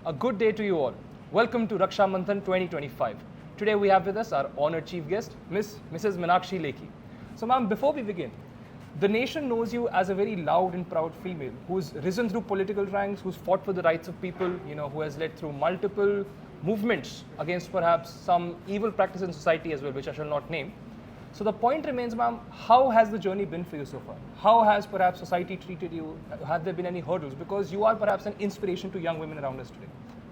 A good day to you all. Welcome to Raksha Manthan 2025. Today we have with us our honored chief guest, Mrs. Meenakshi Lekhi. So ma'am, before we begin, the nation knows you as a very loud and proud female who's risen through political ranks, who's fought for the rights of people, who has led through multiple movements against perhaps some evil practice in society as well, which I shall not name. So the point remains, ma'am, how has the journey been for you so far? How has perhaps society treated you? Have there been any hurdles? Because you are perhaps an inspiration to young women around us today.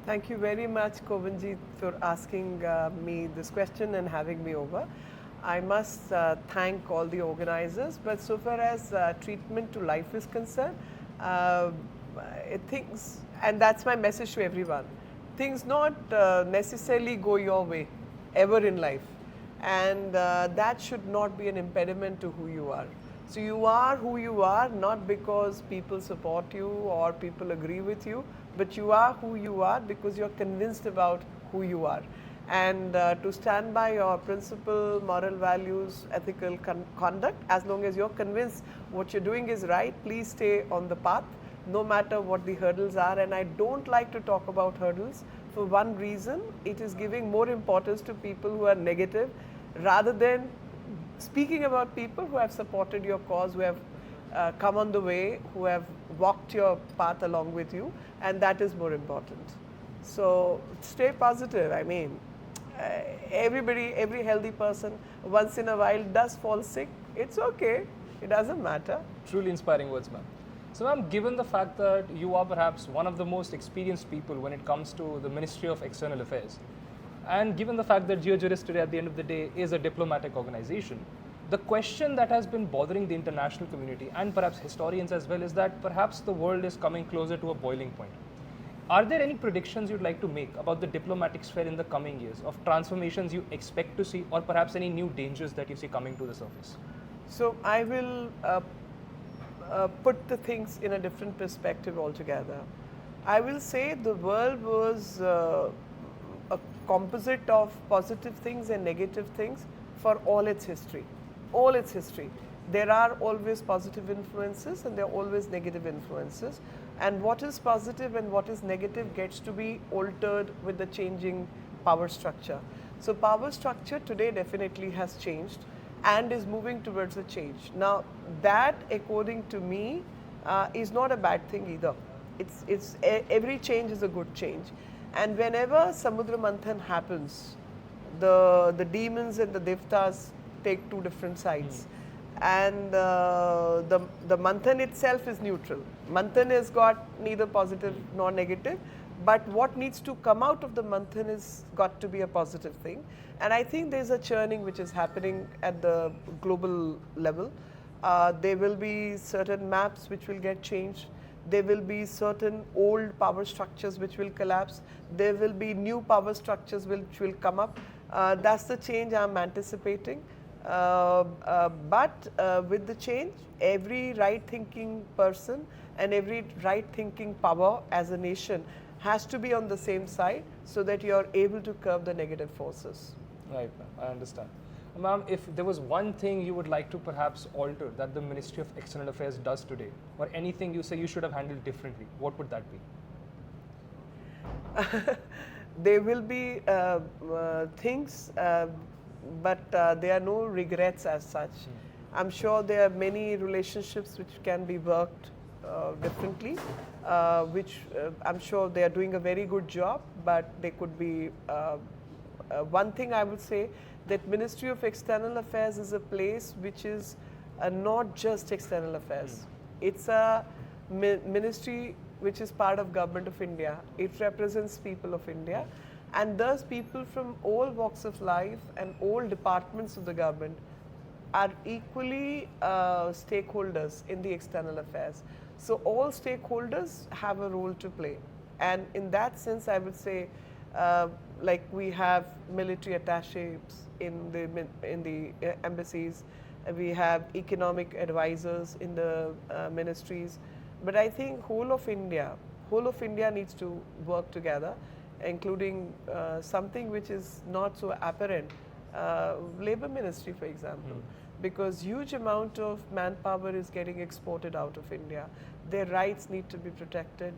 Thank you very much, Kovinji, for asking me this question and having me over. I must thank all the organizers, but so far as treatment to life is concerned, things, and that's my message to everyone, things not necessarily go your way ever in life. And that should not be an impediment to who you are. So you are who you are, not because people support you or people agree with you, but you are who you are because you're convinced about who you are. And to stand by your principle, moral values, ethical conduct, as long as you're convinced what you're doing is right, please stay on the path, no matter what the hurdles are. And I don't like to talk about hurdles for one reason: it is giving more importance to people who are negative rather than speaking about people who have supported your cause, who have come on the way, who have walked your path along with you, and that is more important. So stay positive. I mean, every healthy person once in a while does fall sick. It's okay. It doesn't matter. Truly inspiring words, ma'am. So ma'am, given the fact that you are perhaps one of the most experienced people when it comes to the Ministry of External Affairs, and given the fact that Geojuristoday at the end of the day is a diplomatic organization, the question that has been bothering the international community and perhaps historians as well is that perhaps the world is coming closer to a boiling point. Are there any predictions you'd like to make about the diplomatic sphere in the coming years, of transformations you expect to see, or perhaps any new dangers that you see coming to the surface? So I will put the things in a different perspective altogether. I will say the world was a composite of positive things and negative things for all its history. All its history. There are always positive influences and there are always negative influences. And what is positive and what is negative gets to be altered with the changing power structure. So power structure today definitely has changed and is moving towards a change. Now that, according to me, is not a bad thing either. Every change is a good change. And whenever Samudra Manthan happens, the demons and the devtas take two different sides. And the Manthan itself is neutral. Manthan has got neither positive nor negative, but what needs to come out of the Manthan is got to be a positive thing. And I think there's a churning which is happening at the global level. There will be certain maps which will get changed. There will be certain old power structures which will collapse. There will be new power structures which will come up. That's the change I'm anticipating. But with the change, every right-thinking person and every right-thinking power as a nation has to be on the same side so that you are able to curb the negative forces. Right, ma'am. I understand. Ma'am, if there was one thing you would like to perhaps alter that the Ministry of External Affairs does today, or anything you say you should have handled differently, what would that be? There will be things, but there are no regrets as such. I'm sure there are many relationships which can be worked differently, which I'm sure they are doing a very good job, but they could be, one thing I would say, that Ministry of External Affairs is a place which is not just external affairs. It's a ministry which is part of Government of India. It represents people of India, and thus people from all walks of life and all departments of the government are equally stakeholders in the external affairs. So all stakeholders have a role to play, and in that sense I would say, like we have military attaches in the embassies, we have economic advisors in the ministries, but I think whole of India needs to work together, including something which is not so apparent, labor ministry for example, because huge amount of manpower is getting exported out of India. their rights need to be protected,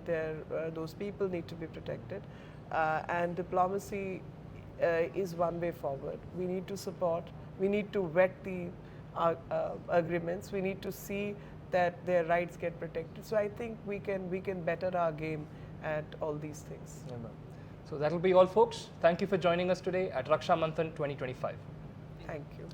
those people need to be protected, and diplomacy is one way forward. We need to support, we need to vet the agreements, we need to see that their rights get protected. So I think we can better our game at all these things. Yeah, ma'am. So that will be all, folks. Thank you for joining us today at Raksha Manthan 2025. Thank you.